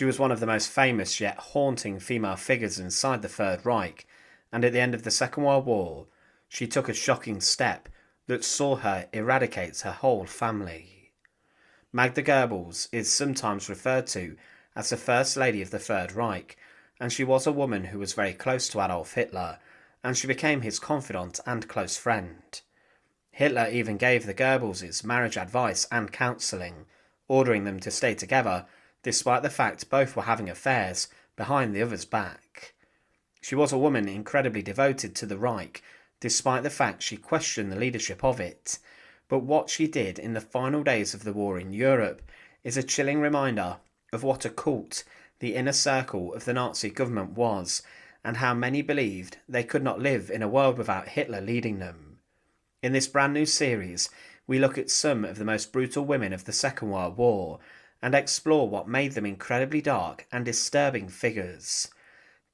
She was one of the most famous yet haunting female figures inside the Third Reich, and at the end of the Second World War, she took a shocking step that saw her eradicate her whole family. Magda Goebbels is sometimes referred to as the First Lady of the Third Reich, and she was a woman who was very close to Adolf Hitler, and she became his confidant and close friend. Hitler even gave the Goebbelses marriage advice and counselling, ordering them to stay together despite the fact both were having affairs behind the other's back. She was a woman incredibly devoted to the Reich, despite the fact she questioned the leadership of it, but what she did in the final days of the war in Europe is a chilling reminder of what a cult the inner circle of the Nazi government was, and how many believed they could not live in a world without Hitler leading them. In this brand new series, we look at some of the most brutal women of the Second World War, and explore what made them incredibly dark and disturbing figures.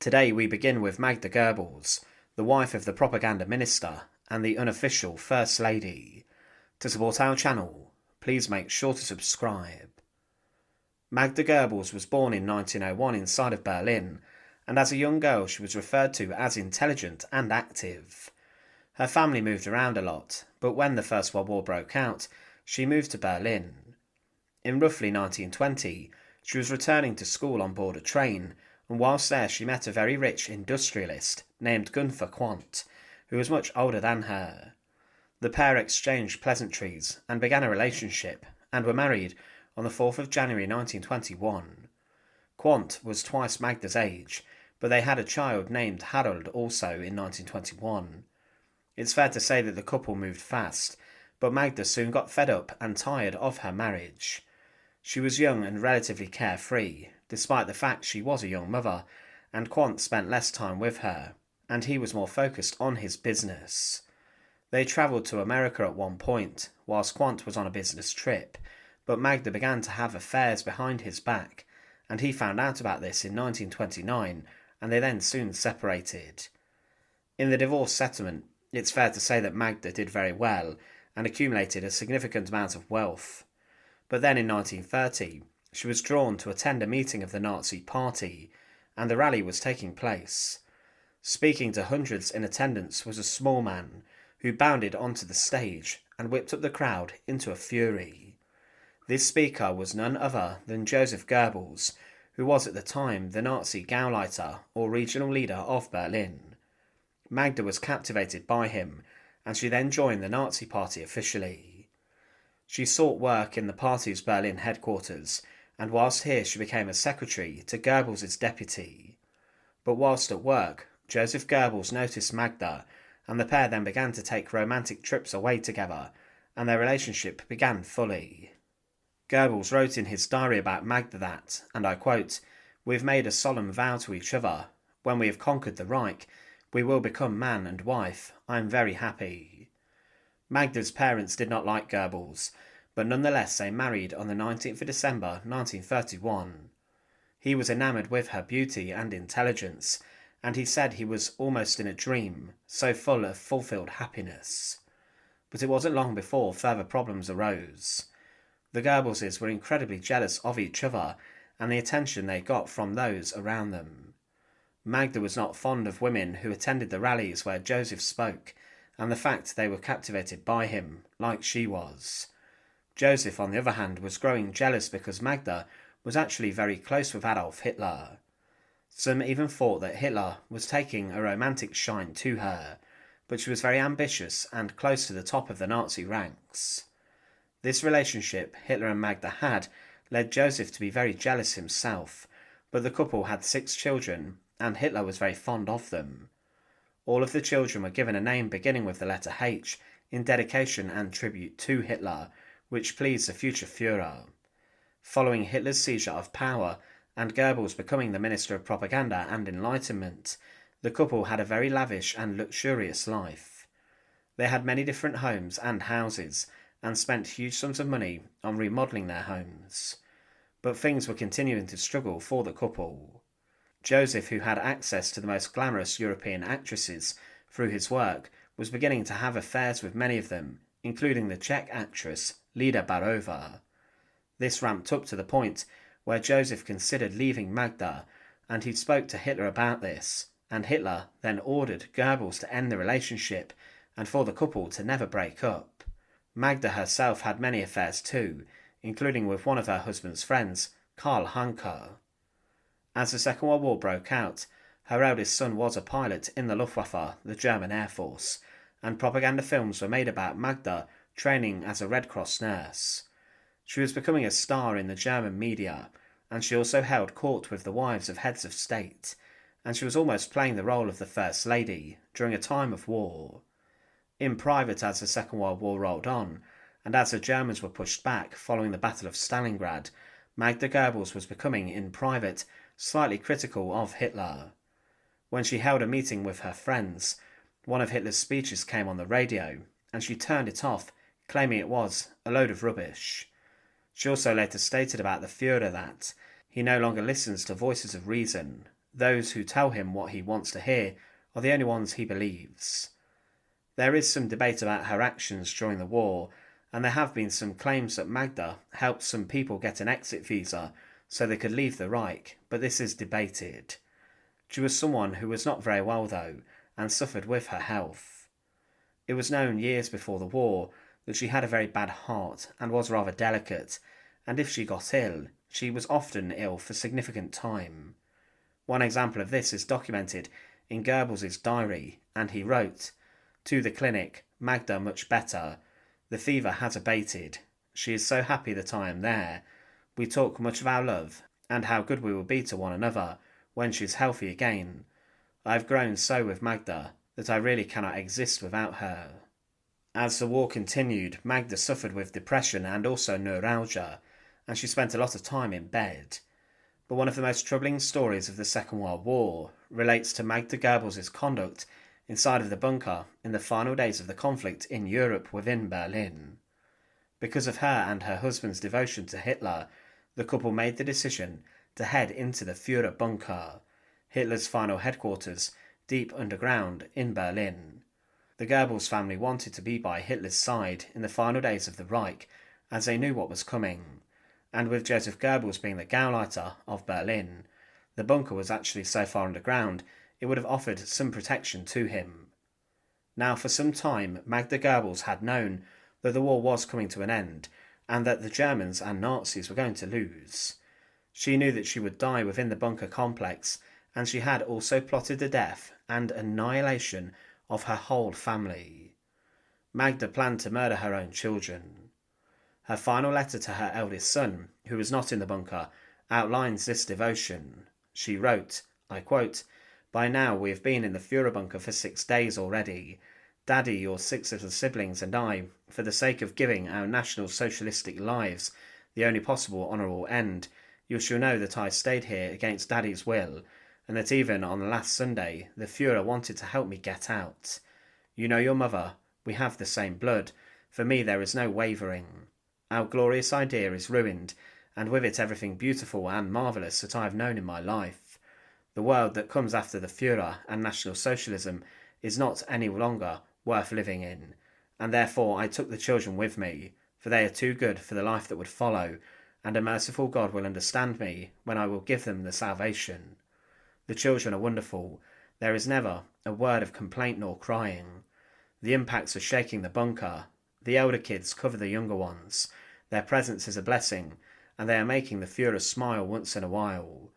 Today we begin with Magda Goebbels, the wife of the propaganda minister and the unofficial First Lady. To support our channel, please make sure to subscribe. Magda Goebbels was born in 1901 inside of Berlin, and as a young girl she was referred to as intelligent and active. Her family moved around a lot, but when the First World War broke out, she moved to Berlin. In roughly 1920, she was returning to school on board a train, and whilst there she met a very rich industrialist named Gunther Quandt, who was much older than her. The pair exchanged pleasantries and began a relationship, and were married on the 4th of January 1921. Quandt was twice Magda's age, but they had a child named Harold also in 1921. It's fair to say that the couple moved fast, but Magda soon got fed up and tired of her marriage. She was young and relatively carefree, despite the fact she was a young mother, and Quandt spent less time with her, and he was more focused on his business. They travelled to America at one point, whilst Quandt was on a business trip, but Magda began to have affairs behind his back, and he found out about this in 1929, and they then soon separated. In the divorce settlement, it's fair to say that Magda did very well, and accumulated a significant amount of wealth. But then in 1930, she was drawn to attend a meeting of the Nazi Party, and the rally was taking place. Speaking to hundreds in attendance was a small man, who bounded onto the stage and whipped up the crowd into a fury. This speaker was none other than Joseph Goebbels, who was at the time the Nazi Gauleiter or regional leader of Berlin. Magda was captivated by him, and she then joined the Nazi Party officially. She sought work in the party's Berlin headquarters, and whilst here she became a secretary to Goebbels' deputy. But whilst at work, Joseph Goebbels noticed Magda, and the pair then began to take romantic trips away together, and their relationship began fully. Goebbels wrote in his diary about Magda that, and I quote, "We've made a solemn vow to each other. When we have conquered the Reich, we will become man and wife. I am very happy." Magda's parents did not like Goebbels, but nonetheless they married on the 19th of December 1931. He was enamoured with her beauty and intelligence, and he said he was almost in a dream, so full of fulfilled happiness. But it wasn't long before further problems arose. The Goebbelses were incredibly jealous of each other and the attention they got from those around them. Magda was not fond of women who attended the rallies where Joseph spoke, and the fact they were captivated by him, like she was. Joseph, on the other hand, was growing jealous because Magda was actually very close with Adolf Hitler. Some even thought that Hitler was taking a romantic shine to her, but she was very ambitious and close to the top of the Nazi ranks. This relationship Hitler and Magda had led Joseph to be very jealous himself, but the couple had 6 children, and Hitler was very fond of them. All of the children were given a name beginning with the letter H in dedication and tribute to Hitler, which pleased the future Fuhrer. Following Hitler's seizure of power and Goebbels becoming the Minister of Propaganda and Enlightenment, the couple had a very lavish and luxurious life. They had many different homes and houses, and spent huge sums of money on remodelling their homes. But things were continuing to struggle for the couple. Joseph, who had access to the most glamorous European actresses through his work, was beginning to have affairs with many of them, including the Czech actress Lida Barova. This ramped up to the point where Joseph considered leaving Magda, and he spoke to Hitler about this, and Hitler then ordered Goebbels to end the relationship and for the couple to never break up. Magda herself had many affairs too, including with one of her husband's friends, Karl Hanke. As the Second World War broke out, her eldest son was a pilot in the Luftwaffe, the German Air Force, and propaganda films were made about Magda training as a Red Cross nurse. She was becoming a star in the German media, and she also held court with the wives of heads of state, and she was almost playing the role of the First Lady during a time of war. In private, as the Second World War rolled on, and as the Germans were pushed back following the Battle of Stalingrad, Magda Goebbels was becoming, in private, slightly critical of Hitler. When she held a meeting with her friends, one of Hitler's speeches came on the radio, and she turned it off, claiming it was a load of rubbish. She also later stated about the Fuhrer that he no longer listens to voices of reason. Those who tell him what he wants to hear are the only ones he believes. There is some debate about her actions during the war, and there have been some claims that Magda helped some people get an exit visa so they could leave the Reich, but this is debated. She was someone who was not very well though, and suffered with her health. It was known years before the war that she had a very bad heart and was rather delicate, and if she got ill, she was often ill for significant time. One example of this is documented in Goebbels' diary, and he wrote, "To the clinic, Magda much better. The fever has abated. She is so happy that I am there. We talk much of our love, and how good we will be to one another when she is healthy again. I have grown so with Magda that I really cannot exist without her." As the war continued, Magda suffered with depression and also neuralgia, and she spent a lot of time in bed. But one of the most troubling stories of the Second World War relates to Magda Goebbels' conduct inside of the bunker in the final days of the conflict in Europe within Berlin. Because of her and her husband's devotion to Hitler, the couple made the decision to head into the Fuhrerbunker, Hitler's final headquarters, deep underground in Berlin. The Goebbels family wanted to be by Hitler's side in the final days of the Reich, as they knew what was coming, and with Joseph Goebbels being the Gauleiter of Berlin, the bunker was actually so far underground it would have offered some protection to him. Now for some time Magda Goebbels had known that the war was coming to an end, and that the Germans and Nazis were going to lose. She knew that she would die within the bunker complex, and she had also plotted the death and annihilation of her whole family. Magda planned to murder her own children. Her final letter to her eldest son, who was not in the bunker, outlines this devotion. She wrote, I quote, "By now we have been in the Fuhrerbunker for 6 days already. Daddy, your 6 little siblings, and I, for the sake of giving our National Socialistic lives the only possible honourable end, you shall know that I stayed here against Daddy's will, and that even on the last Sunday the Fuhrer wanted to help me get out. You know your mother, we have the same blood, for me there is no wavering. Our glorious idea is ruined, and with it everything beautiful and marvellous that I have known in my life. The world that comes after the Fuhrer and National Socialism is not any longer worth living in, and therefore I took the children with me, for they are too good for the life that would follow, and a merciful God will understand me when I will give them the salvation. The children are wonderful. There is never a word of complaint nor crying. The impacts are shaking the bunker. The elder kids cover the younger ones. Their presence is a blessing, and they are making the Fuhrer smile once in a while.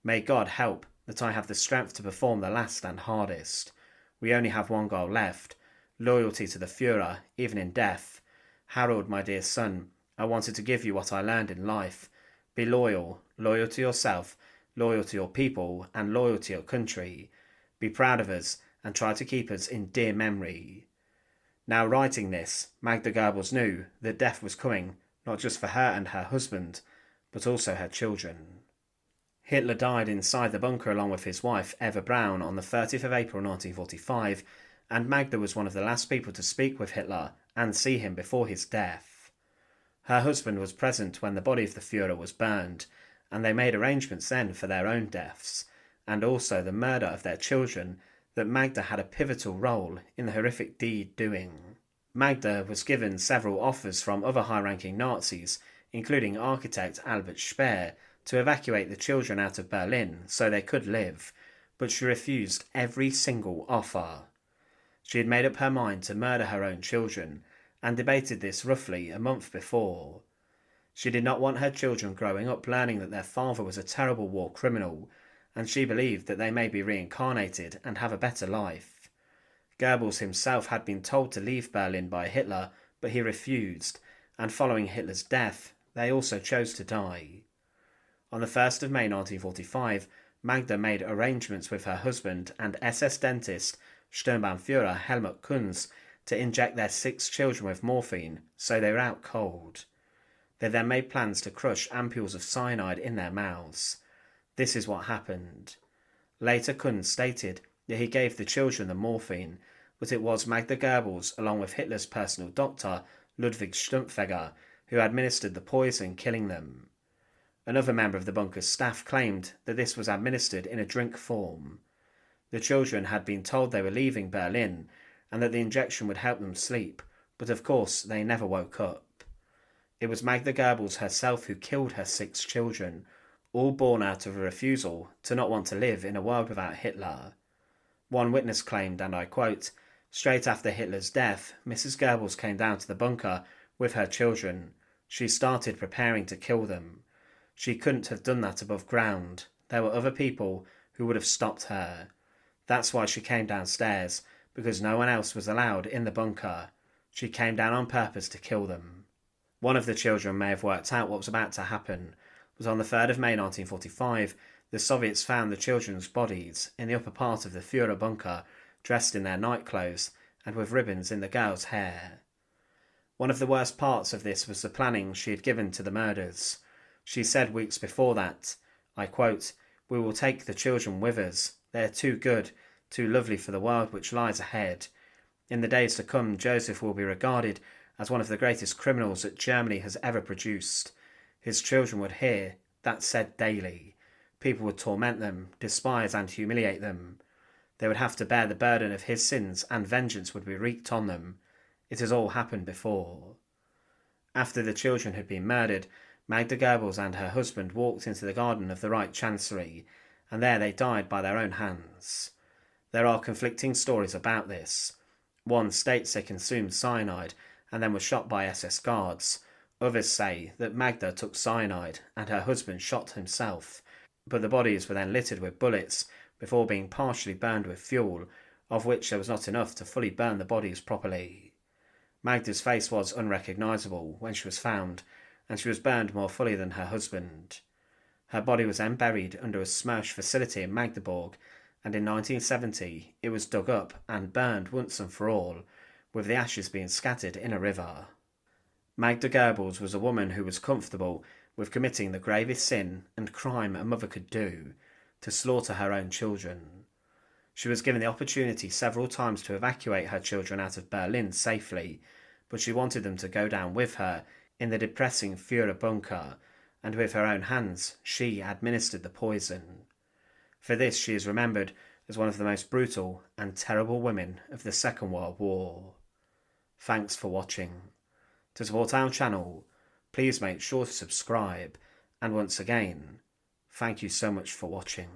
May God help that I have the strength to perform the last and hardest. We only have one goal left, loyalty to the Fuhrer, even in death. Harold, my dear son, I wanted to give you what I learned in life. Be loyal, loyal to yourself, loyal to your people, and loyal to your country. Be proud of us, and try to keep us in dear memory." Now writing this, Magda Goebbels knew that death was coming, not just for her and her husband, but also her children. Hitler died inside the bunker along with his wife, Eva Braun, on the 30th of April 1945, and Magda was one of the last people to speak with Hitler and see him before his death. Her husband was present when the body of the Fuhrer was burned, and they made arrangements then for their own deaths, and also the murder of their children, that Magda had a pivotal role in the horrific deed doing. Magda was given several offers from other high-ranking Nazis, including architect Albert Speer, to evacuate the children out of Berlin so they could live, but she refused every single offer. She had made up her mind to murder her own children, and debated this roughly a month before. She did not want her children growing up learning that their father was a terrible war criminal, and she believed that they may be reincarnated and have a better life. Goebbels himself had been told to leave Berlin by Hitler, but he refused, and following Hitler's death, they also chose to die. On the 1st of May 1945, Magda made arrangements with her husband and SS dentist Sturmbannführer Helmut Kunz to inject their 6 children with morphine so they were out cold. They then made plans to crush ampules of cyanide in their mouths. This is what happened. Later Kunz stated that he gave the children the morphine, but it was Magda Goebbels along with Hitler's personal doctor Ludwig Stumpfegger who administered the poison, killing them. Another member of the bunker's staff claimed that this was administered in a drink form. The children had been told they were leaving Berlin and that the injection would help them sleep, but of course they never woke up. It was Magda Goebbels herself who killed her 6 children, all born out of a refusal to not want to live in a world without Hitler. One witness claimed, and I quote, "Straight after Hitler's death, Mrs. Goebbels came down to the bunker with her children. She started preparing to kill them. She couldn't have done that above ground. There were other people who would have stopped her. That's why she came downstairs, because no one else was allowed in the bunker. She came down on purpose to kill them." One of the children may have worked out what was about to happen, but on the 3rd of May 1945, the Soviets found the children's bodies in the upper part of the Fuhrerbunker, dressed in their nightclothes and with ribbons in the girls' hair. One of the worst parts of this was the planning she had given to the murders. She said weeks before that, I quote, "We will take the children with us. They are too good, too lovely for the world which lies ahead. In the days to come, Joseph will be regarded as one of the greatest criminals that Germany has ever produced. His children would hear that said daily. People would torment them, despise and humiliate them. They would have to bear the burden of his sins, and vengeance would be wreaked on them. It has all happened before." After the children had been murdered, Magda Goebbels and her husband walked into the garden of the Reich Chancellery, and there they died by their own hands. There are conflicting stories about this. One states they consumed cyanide and then were shot by SS guards. Others say that Magda took cyanide and her husband shot himself, but the bodies were then littered with bullets before being partially burned with fuel, of which there was not enough to fully burn the bodies properly. Magda's face was unrecognisable when she was found, and she was burned more fully than her husband. Her body was then buried under a Smersh facility in Magdeburg, and in 1970 it was dug up and burned once and for all, with the ashes being scattered in a river. Magda Goebbels was a woman who was comfortable with committing the gravest sin and crime a mother could do, to slaughter her own children. She was given the opportunity several times to evacuate her children out of Berlin safely, but she wanted them to go down with her in the depressing Fuhrerbunker, and with her own hands she administered the poison. For this she is remembered as one of the most brutal and terrible women of the Second World War. Thanks for watching. To support our channel, please make sure to subscribe, and once again, thank you so much for watching.